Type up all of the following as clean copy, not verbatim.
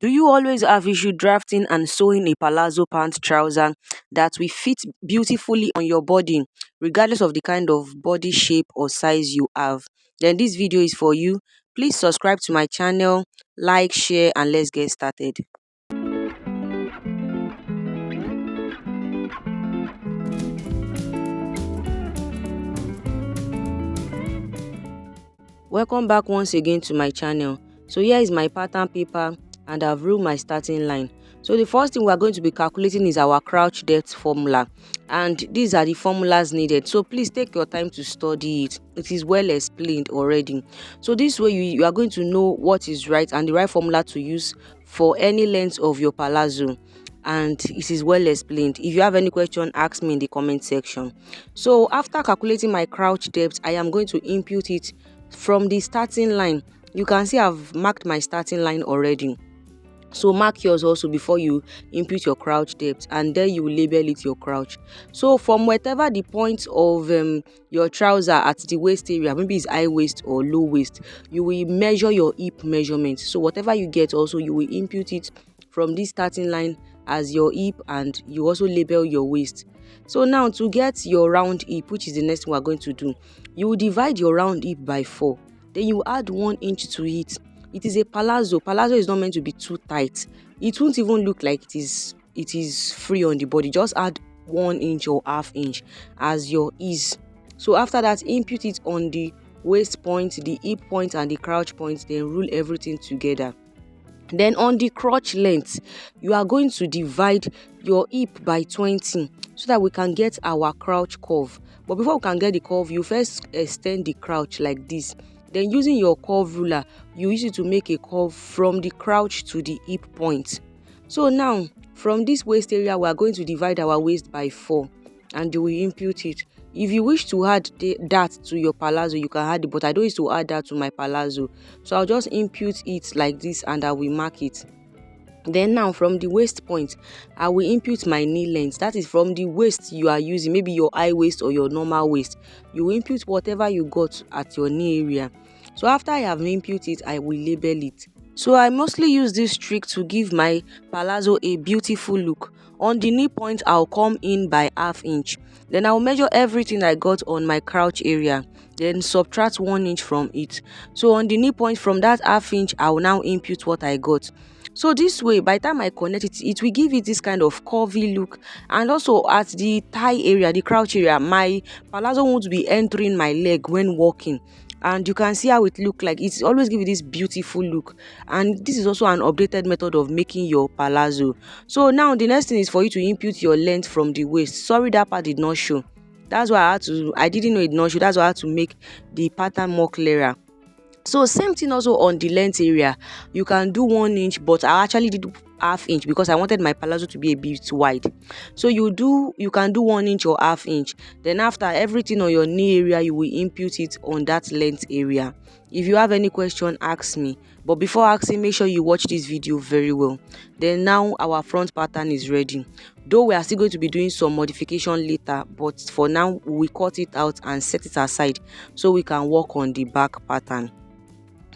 Do you always have issue drafting and sewing a palazzo pant trouser that will fit beautifully on your body, regardless of the kind of body shape or size you have? Then this video is for you. Please subscribe to my channel, like, share, and let's get started. Welcome back once again to my channel. So here is my pattern paper and I've ruled my starting line. So the first thing we are going to be calculating is our crouch depth formula, and these are the formulas needed, so please take your time to study it. It is well explained already, so this way you are going to know what is right and the right formula to use for any length of your palazzo, and it is well explained. If you have any question, ask me in the comment section. So after calculating my crouch depth, I am going to impute it from the starting line. You can see I've marked my starting line already, so mark yours also before you input your crouch depth, and then you will label it your crouch. So from whatever the point of your trouser at the waist area, maybe it's high waist or low waist, you will measure your hip measurement. So whatever you get also, you will input it from this starting line as your hip, and you also label your waist. So now to get your round hip, which is the next thing we're going to do, you will divide your round hip by 4, then you add 1 inch to it. It is a palazzo. Palazzo is not meant to be too tight. It won't even look like it is free on the body. Just add 1 inch or half inch as your ease. So after that, input it on the waist point, the hip point, and the crouch point, then rule everything together. Then on the crotch length, you are going to divide your hip by 20 so that we can get our crouch curve. But before we can get the curve, you first extend the crouch like this. Then using your curve ruler, you use it to make a curve from the crouch to the hip point. So now from this waist area, we are going to divide our waist by 4 and you will impute it. If you wish to add that to your palazzo, you can add it, but I don't used to add that to my palazzo, so I'll just impute it like this and I will mark it. Then now from the waist point, I will impute my knee length. That is from the waist you are using, maybe your high waist or your normal waist. You will impute whatever you got at your knee area. So after I have imputed it, I will label it. So I mostly use this trick to give my palazzo a beautiful look. On the knee point, I'll come in by ½ inch. Then I'll measure everything I got on my crouch area, then subtract 1 inch from it. So on the knee point, from that ½ inch, I will now impute what I got. So this way, by the time I connect it, it will give it this kind of curvy look. And also at the thigh area, the crouch area, my palazzo won't be entering my leg when walking. And you can see how it look like. It's always give you this beautiful look, and this is also an updated method of making your palazzo. So now the next thing is for you to impute your length from the waist. Sorry, that part did not show. That's why I didn't know it did not show. That's why I had to make the pattern more clearer. So same thing also on the length area. You can do 1 inch, but I actually did ½ inch because I wanted my palazzo to be a bit wide. So you can do 1 inch or ½ inch. Then after everything on your knee area, you will impute it on that length area. If you have any question, ask me. But before asking, make sure you watch this video very well. Then now our front pattern is ready. Though we are still going to be doing some modification later, but for now we cut it out and set it aside so we can work on the back pattern.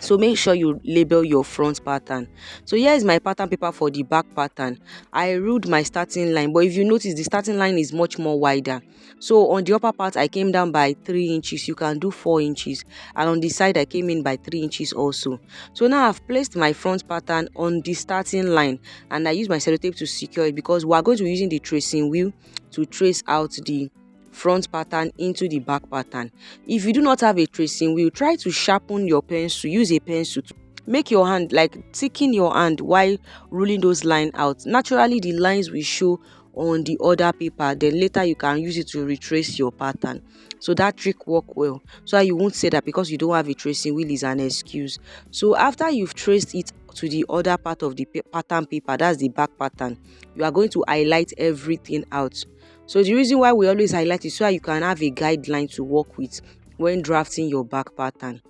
So make sure you label your front pattern. So here is my pattern paper for the back pattern. I ruled my starting line, but if you notice, the starting line is much more wider. So on the upper part, I came down by 3 inches. You can do 4 inches. And on the side, I came in by 3 inches also. So now I've placed my front pattern on the starting line, and I use my sellotape to secure it because we are going to be using the tracing wheel to trace out the front pattern into the back pattern. If you do not have a tracing wheel, try to sharpen your pencil. Use a pencil to make your hand, like thicken your hand while ruling those lines out. Naturally, the lines will show on the other paper, then later you can use it to retrace your pattern. So that trick work well, so you won't say that because you don't have a tracing wheel is an excuse. So after you've traced it to the other part of the pattern paper, that's the back pattern, you are going to highlight everything out. So the reason why we always highlight is so you can have a guideline to work with when drafting your back pattern.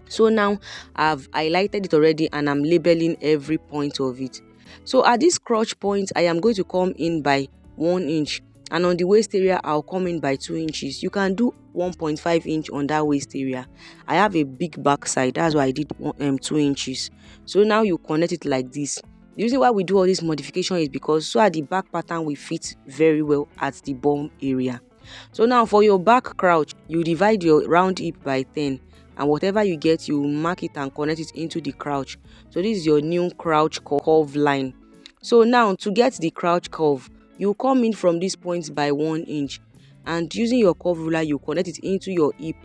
So now I've highlighted it already and I'm labeling every point of it. So at this crotch point, I am going to come in by 1 inch. and on the waist area I'll come in by 2 inches. You can do 1.5 inch on that waist area. I have a big back side, that's why I did 2 inches. So now you connect it like this. The reason why we do all this modification is because so that the back pattern will fit very well at the bum area. So now for your back crouch, you divide your round hip by 10, and whatever you get, you mark it and connect it into the crouch. So this is your new crouch curve line. So now to get the crouch curve, you come in from this point by 1 inch, and using your curve ruler you connect it into your hip.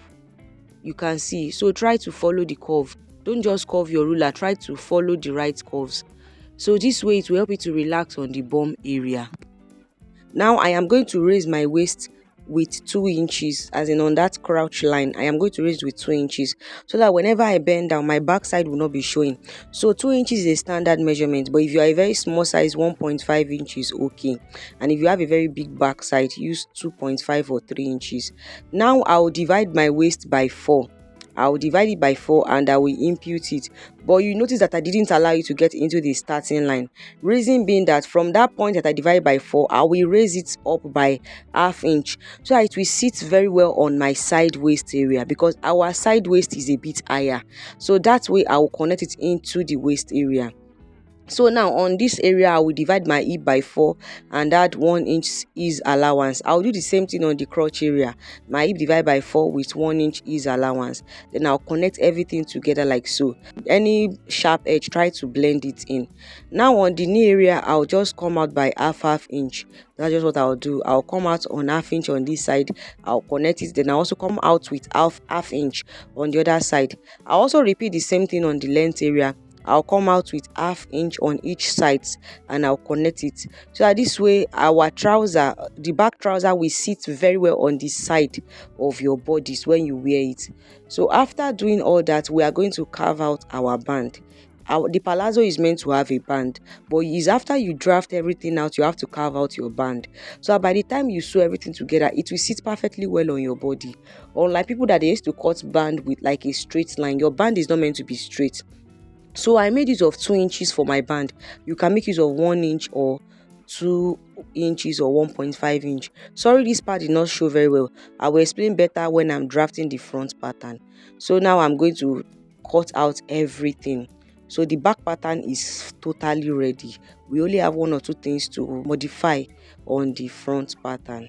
You can see, so try to follow the curve. Don't just curve your ruler, try to follow the right curves. So this way it will help you to relax on the bum area. Now I am going to raise my waist with 2 inches, as in on that crouch line. I am going to raise with 2 inches so that whenever I bend down, my backside will not be showing. So 2 inches is a standard measurement, but if you are a very small size, 1.5 inches okay. And if you have a very big backside, use 2.5 or 3 inches. Now I'll divide my waist by 4. I'll divide it by 4 and I will impute it. But you notice that I didn't allow you to get into the starting line. Reason being that from that point that I divide by 4, I will raise it up by ½ inch so that it will sit very well on my side waist area, because our side waist is a bit higher. So that way I will connect it into the waist area. So now on this area I will divide my hip by 4 and add 1 inch ease allowance. I'll do the same thing on the crotch area. My hip divide by 4 with 1 inch ease allowance. Then I'll connect everything together like so. Any sharp edge, try to blend it in. Now on the knee area I'll just come out by half inch. That's just what I'll do. I'll come out on ½ inch on this side. I'll connect it. Then I'll also come out with half inch on the other side. I'll also repeat the same thing on the length area. I'll come out with ½ inch on each side and I'll connect it, so that this way our trouser, the back trouser, will sit very well on the side of your bodies when you wear it. So after doing all that, we are going to carve out our band. The palazzo is meant to have a band, but it's after you draft everything out, you have to carve out your band. So by the time you sew everything together, it will sit perfectly well on your body. Unlike people that they used to cut band with like a straight line, your band is not meant to be straight. So I made use of 2 inches for my band. You can make use of 1 inch or 2 inches or 1.5 inch. Sorry, this part did not show very well. I will explain better when I'm drafting the front pattern. So now I'm going to cut out everything. So the back pattern is totally ready. We only have 1 or 2 things to modify on the front pattern.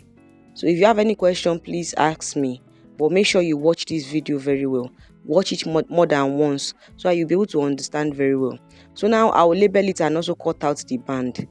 So if you have any question, please ask me. But make sure you watch this video very well. Watch it more than once so that you'll be able to understand very well. So now I will label it and also cut out the band.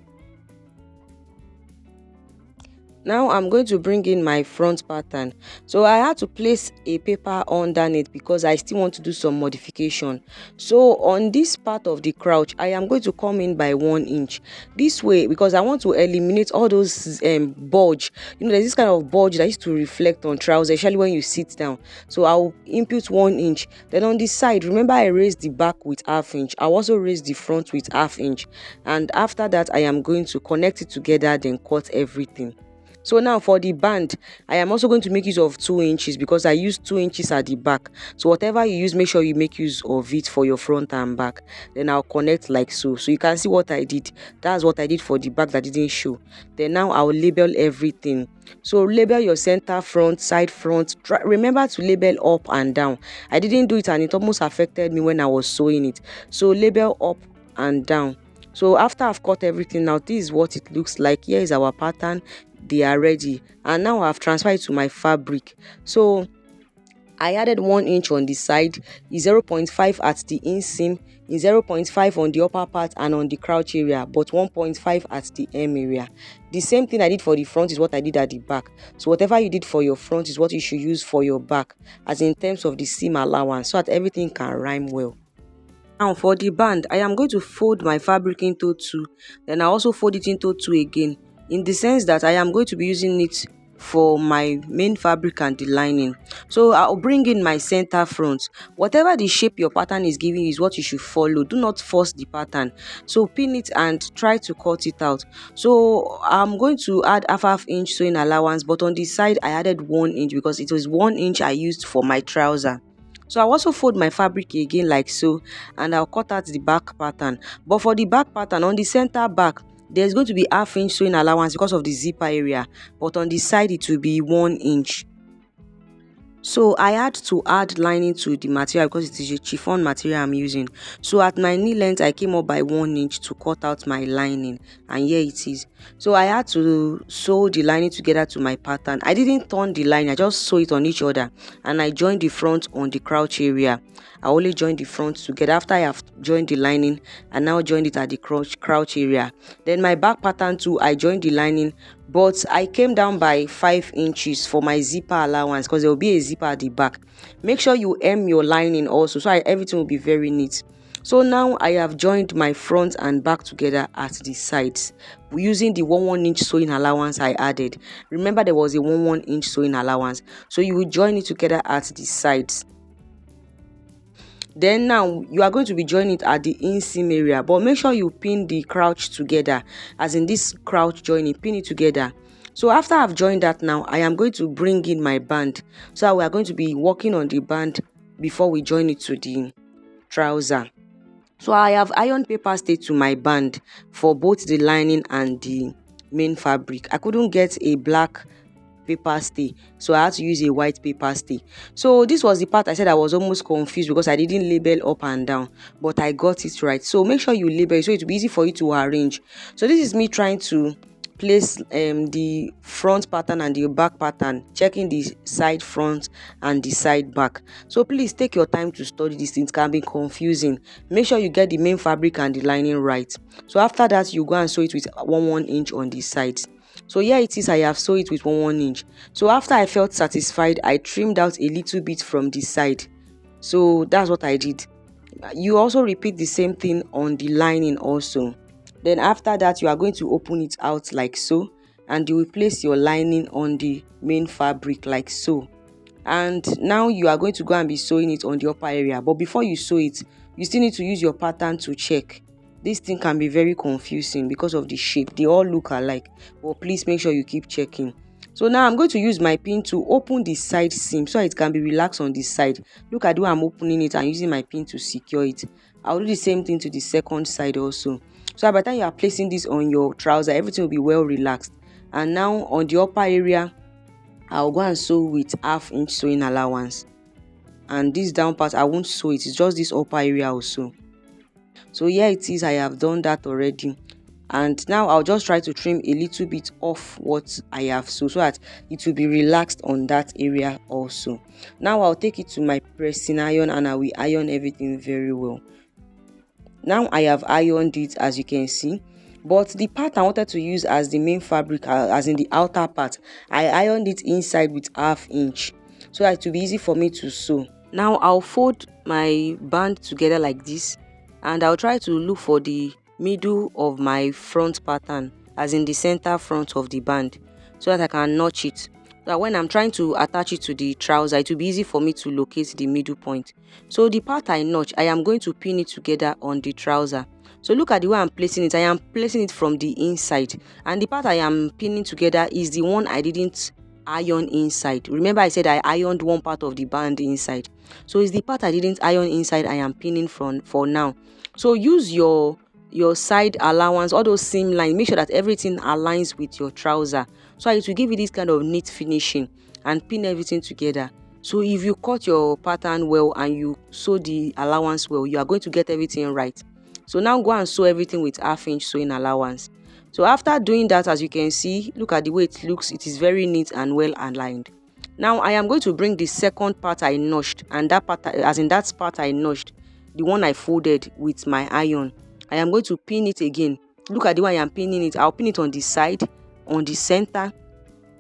Now I'm going to bring in my front pattern. So I had to place a paper underneath because I still want to do some modification. So on this part of the crouch, I am going to come in by 1 inch. This way, because I want to eliminate all those bulge. There's this kind of bulge that used to reflect on trousers, especially when you sit down. So I'll input 1 inch. Then on this side, remember I raised the back with ½ inch. I'll also raise the front with ½ inch. And after that, I am going to connect it together, then cut everything. So now for the band, I am also going to make use of 2 inches because I used 2 inches at the back. So whatever you use, make sure you make use of it for your front and back. Then I'll connect like so. So you can see what I did. That's what I did for the back that didn't show. Then now I'll label everything. So label your center front, side front. Remember to label up and down. I didn't do it and it almost affected me when I was sewing it. So label up and down. So after I've cut everything now, this is what it looks like. Here is our pattern. They are ready, and now I've transferred it to my fabric. So I added 1 inch on the side, is 0.5 at the inseam, is 0.5 on the upper part and on the crouch area, but 1.5 at the hem area. The same thing I did for the front is what I did at the back. So whatever you did for your front is what you should use for your back, as in terms of the seam allowance, so that everything can rhyme well. Now for the band, I am going to fold my fabric into 2, then I also fold it into 2 again, in the sense that I am going to be using it for my main fabric and the lining. So I'll bring in my center front. Whatever the shape your pattern is giving you is what you should follow. Do not force the pattern. So pin it and try to cut it out. So I'm going to add ½ inch sewing allowance, but on the side I added 1 inch because it was 1 inch I used for my trouser. So I'll also fold my fabric again like so, and I'll cut out the back pattern. But for the back pattern, on the center back, there's going to be half-inch sewing allowance because of the zipper area, but on the side it will be 1 inch. So I had to add lining to the material because it is a chiffon material I'm using. So at my knee length, I came up by 1 inch to cut out my lining, and here it is. So I had to sew the lining together to my pattern. I didn't turn the line, I just sew it on each other, and I joined the front on the crouch area. I only joined the front together. After I have joined the lining, I now joined it at the crouch area. Then my back pattern too, I joined the lining, but I came down by 5 inches for my zipper allowance because there will be a zipper at the back. Make sure you hem your lining also, so everything will be very neat. So now I have joined my front and back together at the sides using the 1 inch sewing allowance I added. Remember, there was a 1 inch sewing allowance, so you will join it together at the sides. Then now you are going to be joining it at the inseam area, but make sure you pin the crouch together, as in this crouch joining, pin it together. So after I've joined that, now I am going to bring in my band. So we are going to be working on the band before we join it to the trouser. So I have iron paper stayed to my band for both the lining and the main fabric. I couldn't get a black paper stay, so I had to use a white paper stay. So this was the part I said I was almost confused because I didn't label up and down, but I got it right. So make sure you label it so it will be easy for you to arrange. So this is me trying to place the front pattern and the back pattern, checking the side front and the side back. So please take your time to study this. It can be confusing. Make sure you get the main fabric and the lining right. So after that, you go and sew it with 1 inch on the sides. So here it is, I have sewed it with 1 inch. So after I felt satisfied, I trimmed out a little bit from the side. So that's what I did. You also repeat the same thing on the lining also. Then after that, you are going to open it out like so, and you will place your lining on the main fabric like so. And now you are going to go and be sewing it on the upper area. But before you sew it, you still need to use your pattern to check. This thing can be very confusing because of the shape. They all look alike, but please make sure you keep checking. So now I'm going to use my pin to open the side seam so it can be relaxed on this side. Look at the way I'm opening it and using my pin to secure it. I'll do the same thing to the second side also. So by the time you are placing this on your trouser, everything will be well relaxed. And now on the upper area, I'll go and sew with 1/2 inch sewing allowance. And this down part, I won't sew it. It's just this upper area also. So here it is, I have done that already. And now I'll just try to trim a little bit off what I have so that it will be relaxed on that area also. Now I'll take it to my pressing iron and I will iron everything very well. Now I have ironed it, as you can see, but the part I wanted to use as the main fabric, as in the outer part, I ironed it inside with 1/2 inch so that it will be easy for me to sew. Now I'll fold my band together like this, and I'll try to look for the middle of my front pattern, as in the center front of the band, so that I can notch it. So that when I'm trying to attach it to the trouser, it will be easy for me to locate the middle point. So the part I notch, I am going to pin it together on the trouser. So look at the way I'm placing it. I am placing it from the inside, and the part I am pinning together is the one I didn't iron inside. Remember I said I ironed one part of the band inside, so it's the part I didn't iron inside I am pinning from for now. So use your side allowance, all those seam lines, make sure that everything aligns with your trouser, so it will give you this kind of neat finishing, and pin everything together. So if you cut your pattern well and you sew the allowance well, you are going to get everything right. So now go and sew everything with 1/2 inch sewing allowance. So after doing that, as you can see, look at the way it looks. It is very neat and well aligned. Now I am going to bring the second part I notched, and that part, as in that part I notched, the one I folded with my iron, I am going to pin it again. Look at the way I am pinning it. I'll pin it on the side, on the center.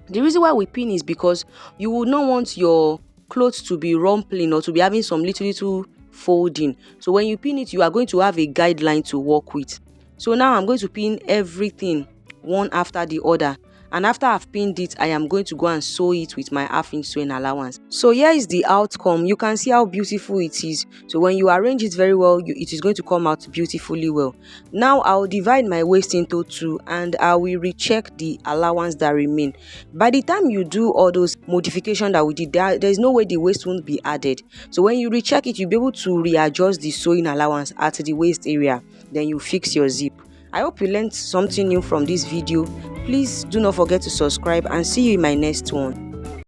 The reason why we pin is because you will not want your clothes to be rumpling or to be having some little folding. So when you pin it, you are going to have a guideline to work with. So now I'm going to pin everything one after the other, and after I've pinned it, I am going to go and sew it with my 1/2 inch sewing allowance. So here is the outcome. You can see how beautiful it is. So when you arrange it very well, it is going to come out beautifully well. Now I'll divide my waist into 2, and I will recheck the allowance that remain. By the time you do all those modifications that we did, there's no way the waist won't be added. So when you recheck it, you'll be able to readjust the sewing allowance at the waist area. Then you fix your zip, I hope you learned something new from this video. Please do not forget to subscribe and see you in my next one.